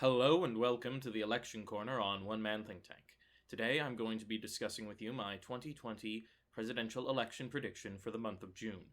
Hello and welcome to the Election Corner on One Man Think Tank. Today I'm going to be discussing with you my 2020 presidential election prediction for the month of June.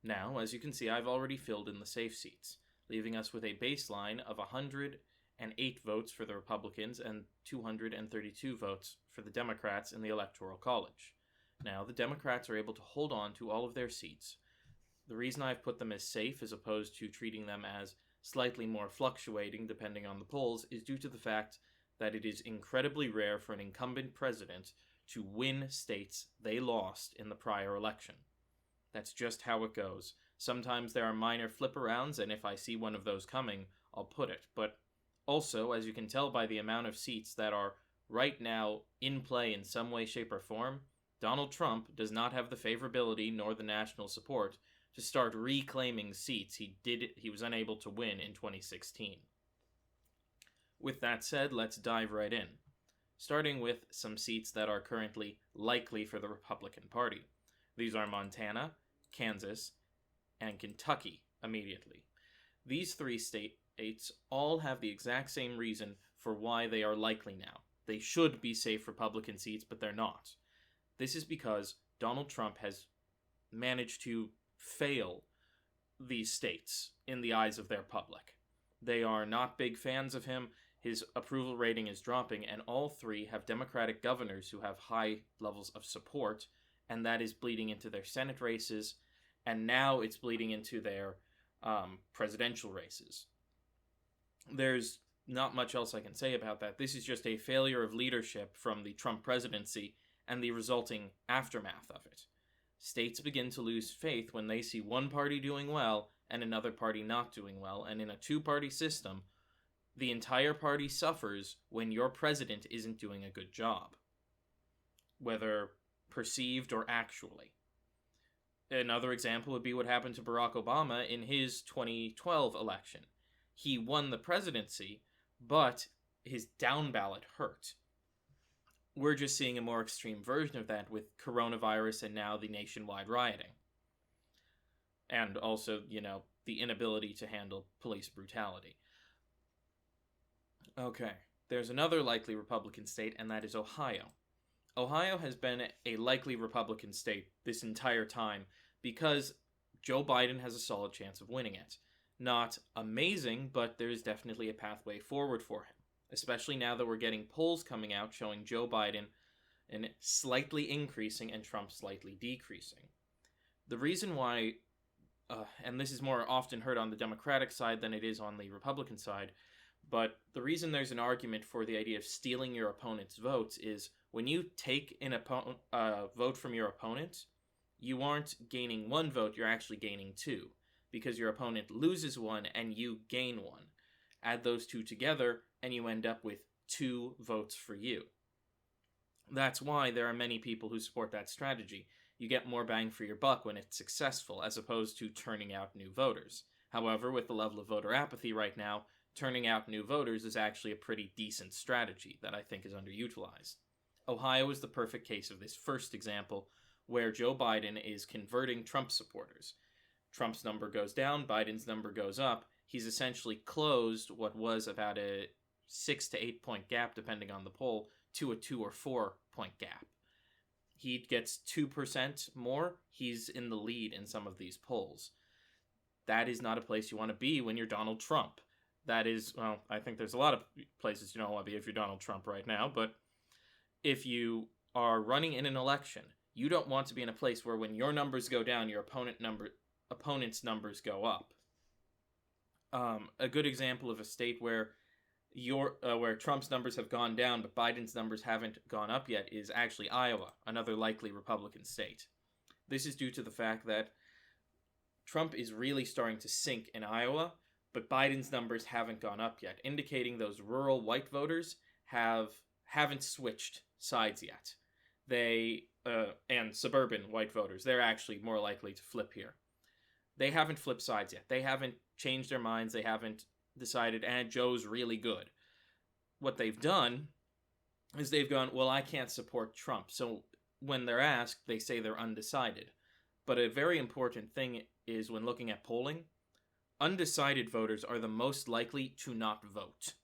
Now, as you can see, I've already filled in the safe seats, leaving us with a baseline of 108 votes for the Republicans and 232 votes for the Democrats in the Electoral College. Now, the Democrats are able to hold on to all of their seats. The reason I've put them as safe as opposed to treating them as slightly more fluctuating depending on the polls is due to the fact that it is incredibly rare for an incumbent president to win states they lost in the prior election. That's just how it goes. Sometimes there are minor flip-arounds, and if I see one of those coming, I'll put it. But also, as you can tell by the amount of seats that are right now in play in some way, shape, or form, Donald Trump does not have the favorability nor the national support to start reclaiming seats he was unable to win in 2016. With that said, let's dive right in, starting with some seats that are currently likely for the Republican Party. These are Montana, Kansas, and Kentucky immediately. These three states all have the exact same reason for why they are likely now. They should be safe Republican seats, but they're not. This is because Donald Trump has managed to fail these states in the eyes of their public. They are not big fans of him. His approval rating is dropping, and all three have Democratic governors who have high levels of support, and that is bleeding into their Senate races, and now it's bleeding into their presidential races. There's not much else I can say about that. This is just a failure of leadership from the Trump presidency and the resulting aftermath of it. States begin to lose faith when they see one party doing well and another party not doing well, and in a two-party system, the entire party suffers when your president isn't doing a good job, whether perceived or actually. Another example would be what happened to Barack Obama in his 2012 election. He won the presidency, but his down ballot hurt. We're just seeing a more extreme version of that with coronavirus and now the nationwide rioting. And also, the inability to handle police brutality. Okay, there's another likely Republican state, and that is Ohio. Ohio has been a likely Republican state this entire time because Joe Biden has a solid chance of winning it. Not amazing, but there's definitely a pathway forward for him, especially now that we're getting polls coming out showing Joe Biden slightly increasing and Trump slightly decreasing. The reason why, and this is more often heard on the Democratic side than it is on the Republican side, but the reason there's an argument for the idea of stealing your opponent's votes is when you take an vote from your opponent, you aren't gaining one vote, you're actually gaining two, because your opponent loses one and you gain one. Add those two together, and you end up with 2 votes for you. That's why there are many people who support that strategy. You get more bang for your buck when it's successful, as opposed to turning out new voters. However, with the level of voter apathy right now, turning out new voters is actually a pretty decent strategy that I think is underutilized. Ohio is the perfect case of this first example, where Joe Biden is converting Trump supporters. Trump's number goes down, Biden's number goes up. He's essentially closed what was about a 6 to 8 point gap, depending on the poll, to a 2 or 4 point gap. He gets 2% more, he's in the lead in some of these polls. That is not a place you want to be when you're Donald Trump. That is, well, I think there's a lot of places you don't want to be if you're Donald Trump right now, but if you are running in an election, you don't want to be in a place where when your numbers go down, your opponent's numbers go up. A good example of a state where Trump's numbers have gone down but Biden's numbers haven't gone up yet is actually Iowa, another likely Republican state. This is due to the fact that Trump is really starting to sink in Iowa, but Biden's numbers haven't gone up yet, indicating those rural white voters haven't switched sides yet. And suburban white voters, they're actually more likely to flip here. They haven't flipped sides yet. They haven't changed their minds. They haven't decided, Joe's really good. What they've done is they've gone, well, I can't support Trump. So when they're asked, they say they're undecided. But a very important thing is when looking at polling, undecided voters are the most likely to not vote.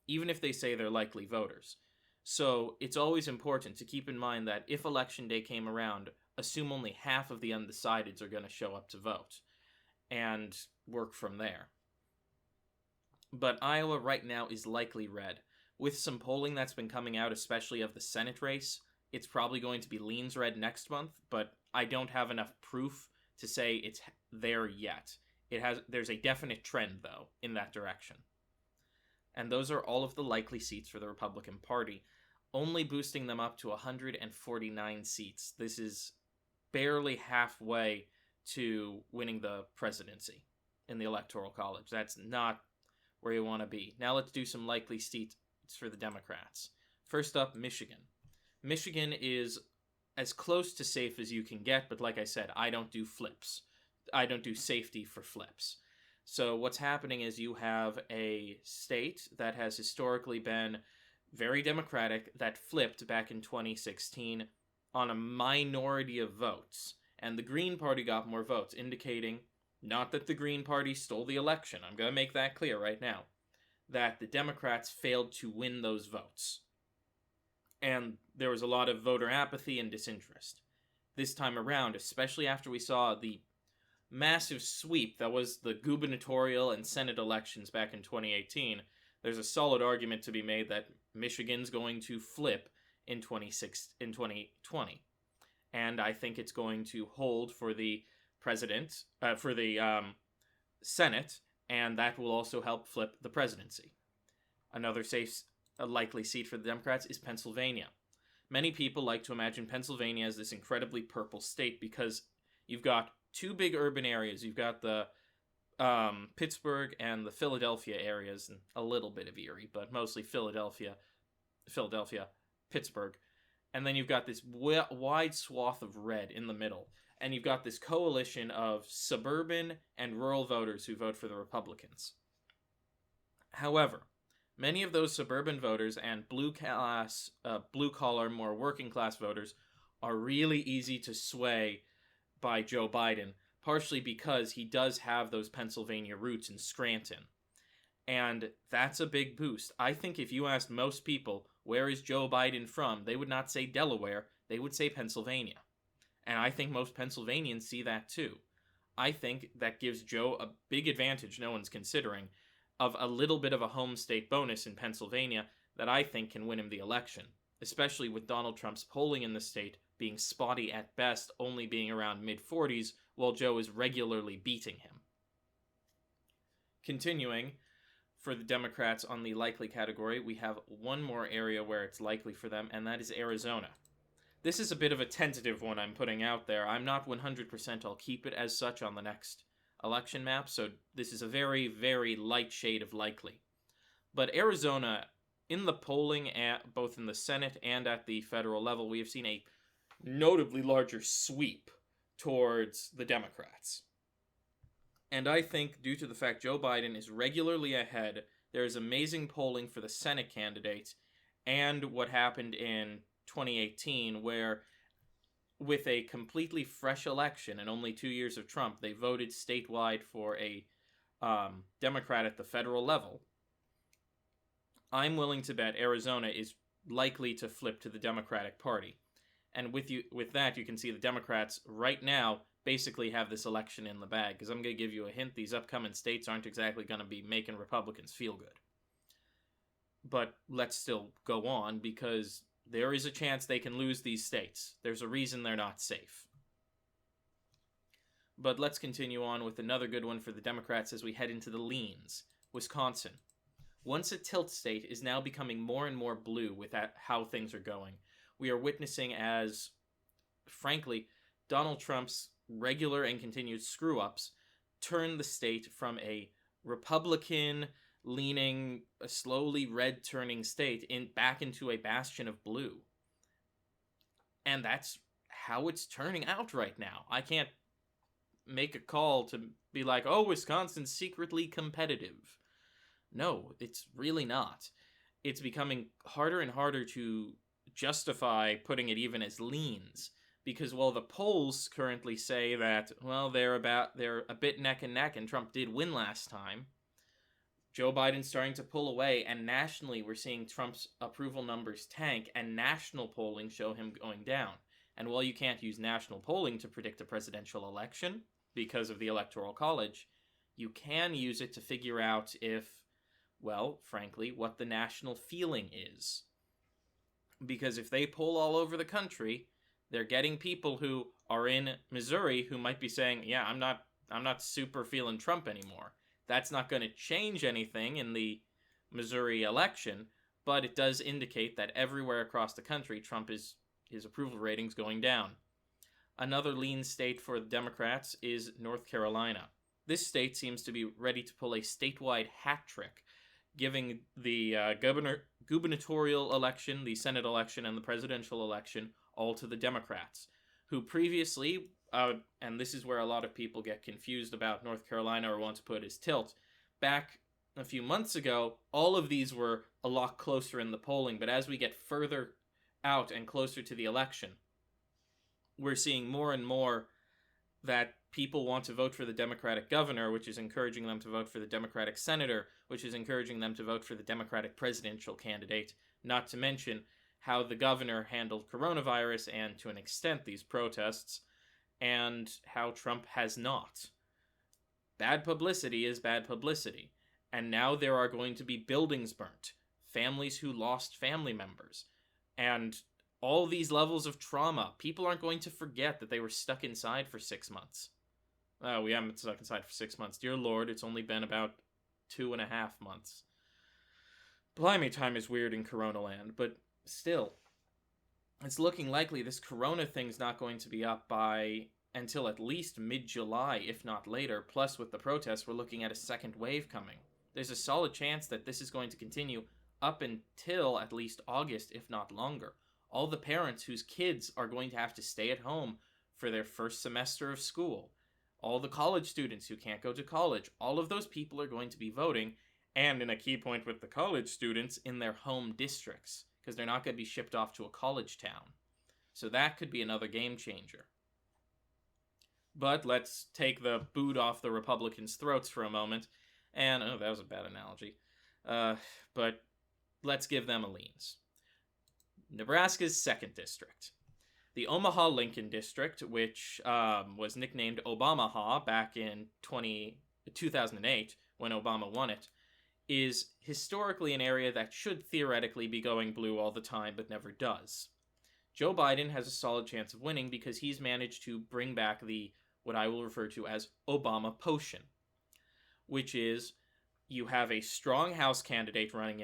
even if they say they're likely voters. So it's always important to keep in mind that if Election Day came around, assume only half of the undecideds are going to show up to vote, and work from there. But Iowa right now is likely red. With some polling that's been coming out, especially of the Senate race, it's probably going to be leans red next month, but I don't have enough proof to say it's there yet. There's a definite trend, though, in that direction. And those are all of the likely seats for the Republican Party, only boosting them up to 149 seats. This is barely halfway to winning the presidency in the Electoral College. That's not where you want to be. Now let's do some likely seats for the Democrats. First up, Michigan. Michigan is as close to safe as you can get, but like I said, I don't do flips. I don't do safety for flips. So what's happening is you have a state that has historically been very Democratic that flipped back in 2016 on a minority of votes. And the Green Party got more votes, indicating, not that the Green Party stole the election, I'm going to make that clear right now, that the Democrats failed to win those votes. And there was a lot of voter apathy and disinterest. This time around, especially after we saw the massive sweep that was the gubernatorial and Senate elections back in 2018, there's a solid argument to be made that Michigan's going to flip in 2020. And I think it's going to hold for the Senate, and that will also help flip the presidency. Another a likely seat for the Democrats is Pennsylvania. Many people like to imagine Pennsylvania as this incredibly purple state because you've got two big urban areas. You've got the Pittsburgh and the Philadelphia areas, and a little bit of Erie, but mostly Philadelphia, Pittsburgh. And then you've got this wide swath of red in the middle. And you've got this coalition of suburban and rural voters who vote for the Republicans. However, many of those suburban voters and blue-collar, more working-class voters are really easy to sway by Joe Biden, partially because he does have those Pennsylvania roots in Scranton. And that's a big boost. I think if you asked most people, where is Joe Biden from, they would not say Delaware, they would say Pennsylvania. And I think most Pennsylvanians see that too. I think that gives Joe a big advantage no one's considering, of a little bit of a home state bonus in Pennsylvania that I think can win him the election, especially with Donald Trump's polling in the state being spotty at best, only being around mid-40s, while Joe is regularly beating him. Continuing, for the Democrats on the likely category, we have one more area where it's likely for them, and that is Arizona. This is a bit of a tentative one I'm putting out there. I'm not 100% I'll keep it as such on the next election map, so this is a very, very light shade of likely. But Arizona, in the polling, both in the Senate and at the federal level, we have seen a notably larger sweep towards the Democrats. And I think, due to the fact Joe Biden is regularly ahead, there is amazing polling for the Senate candidates, and what happened in 2018, where with a completely fresh election and only 2 years of Trump, they voted statewide for a Democrat at the federal level. I'm willing to bet Arizona is likely to flip to the Democratic Party. And with that, you can see the Democrats right now basically have this election in the bag, because I'm going to give you a hint, these upcoming states aren't exactly going to be making Republicans feel good. But let's still go on, because there is a chance they can lose these states. There's a reason they're not safe. But let's continue on with another good one for the Democrats as we head into the leans. Wisconsin. Once a tilt state, is now becoming more and more blue with how things are going. We are witnessing as, frankly, Donald Trump's regular and continued screw-ups turn the state from a Republican-leaning, slowly red-turning state back into a bastion of blue. And that's how it's turning out right now. I can't make a call to be like, oh, Wisconsin's secretly competitive. No, it's really not. It's becoming harder and harder to justify putting it even as leans, because while the polls currently say that, well, they're a bit neck and neck and Trump did win last time, Joe Biden's starting to pull away, and nationally we're seeing Trump's approval numbers tank, and national polling show him going down. And while you can't use national polling to predict a presidential election because of the Electoral College, you can use it to figure out if, well, frankly, what the national feeling is. Because if they poll all over the country, they're getting people who are in Missouri who might be saying, yeah, I'm not super feeling Trump anymore. That's not going to change anything in the Missouri election, but it does indicate that everywhere across the country, his approval rating's going down. Another lean state for the Democrats is North Carolina. This state seems to be ready to pull a statewide hat trick, giving the gubernatorial election, the Senate election, and the presidential election all to the Democrats, who previously, and this is where a lot of people get confused about North Carolina or want to put as tilt, back a few months ago, all of these were a lot closer in the polling, but as we get further out and closer to the election, we're seeing more and more that people want to vote for the Democratic governor, which is encouraging them to vote for the Democratic senator, which is encouraging them to vote for the Democratic presidential candidate, not to mention how the governor handled coronavirus and, to an extent, these protests, and how Trump has not. Bad publicity is bad publicity, and now there are going to be buildings burnt, families who lost family members, and all these levels of trauma. People aren't going to forget that they were stuck inside for 6 months. We haven't been stuck inside for 6 months. Dear Lord, it's only been about 2.5 months. Blimey, time is weird in Corona land, but still, it's looking likely this Corona thing's not going to be up by until at least mid-July, if not later. Plus, with the protests, we're looking at a second wave coming. There's a solid chance that this is going to continue up until at least August, if not longer. All the parents whose kids are going to have to stay at home for their first semester of school, all the college students who can't go to college, all of those people are going to be voting, and in a key point with the college students, in their home districts, because they're not going to be shipped off to a college town. So that could be another game changer. But let's take the boot off the Republicans' throats for a moment, and, oh, that was a bad analogy, but let's give them a leans. Nebraska's 2nd district. The Omaha-Lincoln district, which was nicknamed Obamaha back in 2008 when Obama won it, is historically an area that should theoretically be going blue all the time, but never does. Joe Biden has a solid chance of winning because he's managed to bring back what I will refer to as Obama potion, which is you have a strong House candidate running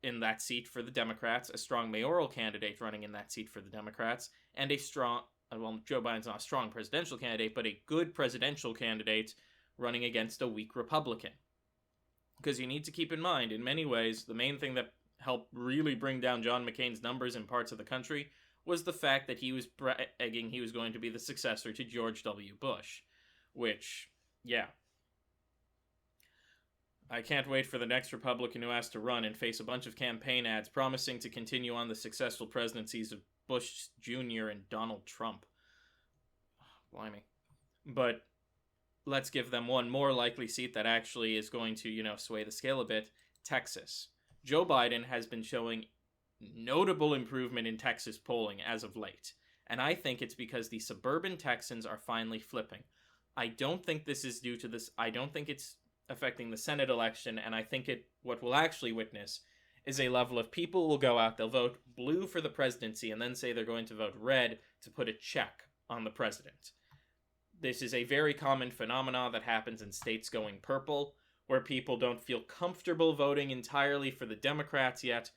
in that seat for the Democrats, a strong mayoral candidate running in that seat for the Democrats, and Joe Biden's not a strong presidential candidate, but a good presidential candidate running against a weak Republican. Because you need to keep in mind, in many ways, the main thing that helped really bring down John McCain's numbers in parts of the country was the fact that he was bragging he was going to be the successor to George W. Bush. Which, yeah. I can't wait for the next Republican who has to run and face a bunch of campaign ads promising to continue on the successful presidencies of Bush Jr. and Donald Trump. Blimey. But let's give them one more likely seat that actually is going to, sway the scale a bit. Texas. Joe Biden has been showing notable improvement in Texas polling as of late. And I think it's because the suburban Texans are finally flipping. I don't think this is due to this. I don't think it's affecting the Senate election. And I think what we'll actually witness is a level of people will go out, they'll vote blue for the presidency, and then say they're going to vote red to put a check on the president. This is a very common phenomenon that happens in states going purple, where people don't feel comfortable voting entirely for the Democrats yet,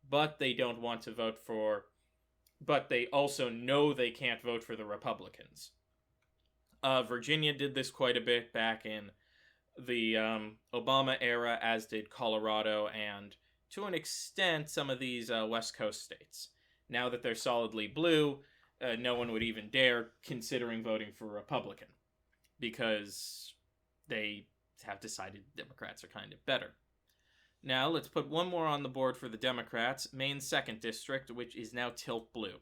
but they don't want to vote for, but they also know they can't vote for the Republicans. Virginia did this quite a bit back in the Obama era, as did Colorado, and to an extent, some of these West Coast states. Now that they're solidly blue, no one would even dare considering voting for a Republican, because they have decided Democrats are kind of better. Now, let's put one more on the board for the Democrats, Maine's 2nd district, which is now tilt blue.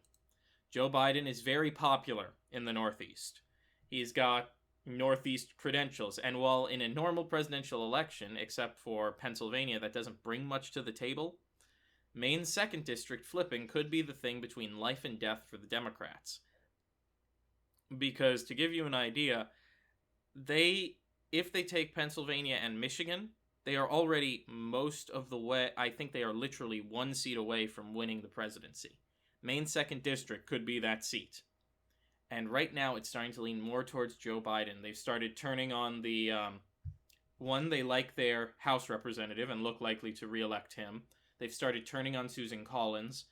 Joe Biden is very popular in the Northeast. He's got Northeast credentials. And while in a normal presidential election, except for Pennsylvania, that doesn't bring much to the table, Maine's 2nd district flipping could be the thing between life and death for the Democrats. Because to give you an idea, if they take Pennsylvania and Michigan, they are already most of the way. I think they are literally 1 seat away from winning the presidency. Maine's 2nd district could be that seat. And right now, it's starting to lean more towards Joe Biden. They've started turning on the one, they like their House representative and look likely to re-elect him. They've started turning on Susan Collins,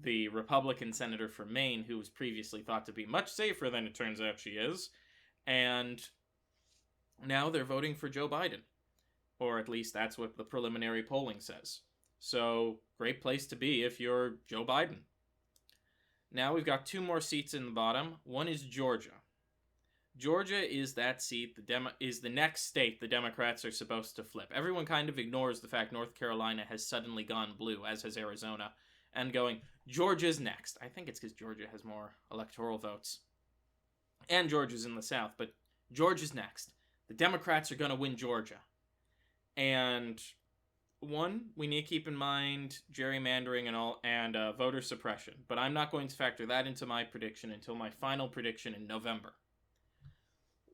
the Republican senator from Maine, who was previously thought to be much safer than it turns out she is. And now they're voting for Joe Biden. Or at least that's what the preliminary polling says. So, great place to be if you're Joe Biden. Now we've got 2 more seats in the bottom. One is Georgia. Georgia is that seat, is the next state the Democrats are supposed to flip. Everyone kind of ignores the fact North Carolina has suddenly gone blue, as has Arizona, and going, Georgia's next. I think it's because Georgia has more electoral votes. And Georgia's in the South, but Georgia's next. The Democrats are going to win Georgia. And one, we need to keep in mind gerrymandering and voter suppression. But I'm not going to factor that into my prediction until my final prediction in November.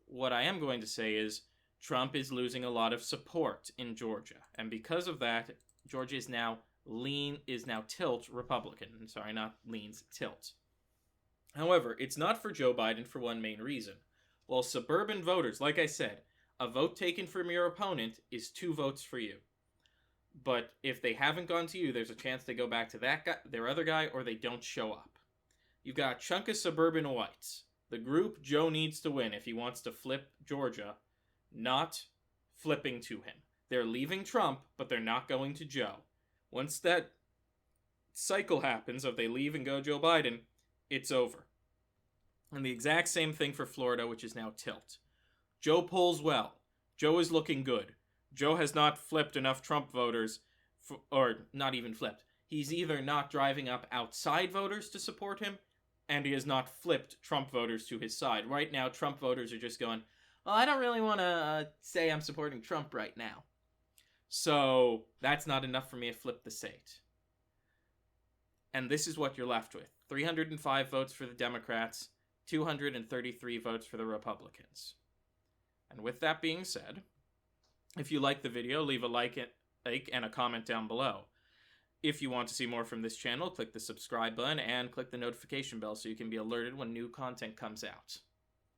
What I am going to say is Trump is losing a lot of support in Georgia. And because of that, Georgia is now tilt Republican. Sorry, not leans, tilt. However, it's not for Joe Biden for one main reason. While suburban voters, like I said, a vote taken from your opponent is 2 votes for you. But if they haven't gone to you, there's a chance they go back to that guy, their other guy, or they don't show up. You've got a chunk of suburban whites. The group Joe needs to win if he wants to flip Georgia, not flipping to him. They're leaving Trump, but they're not going to Joe. Once that cycle happens of they leave and go Joe Biden, it's over. And the exact same thing for Florida, which is now tilt. Joe polls well. Joe is looking good. Joe has not flipped enough Trump voters, or not even flipped. He's either not driving up outside voters to support him, and he has not flipped Trump voters to his side. Right now, Trump voters are just going, well, I don't really want to say I'm supporting Trump right now. So that's not enough for me to flip the state. And this is what you're left with. 305 votes for the Democrats, 233 votes for the Republicans. And with that being said, if you like the video, leave a like and a comment down below. If you want to see more from this channel, click the subscribe button and click the notification bell so you can be alerted when new content comes out.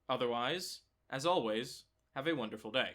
Otherwise, as always, have a wonderful day.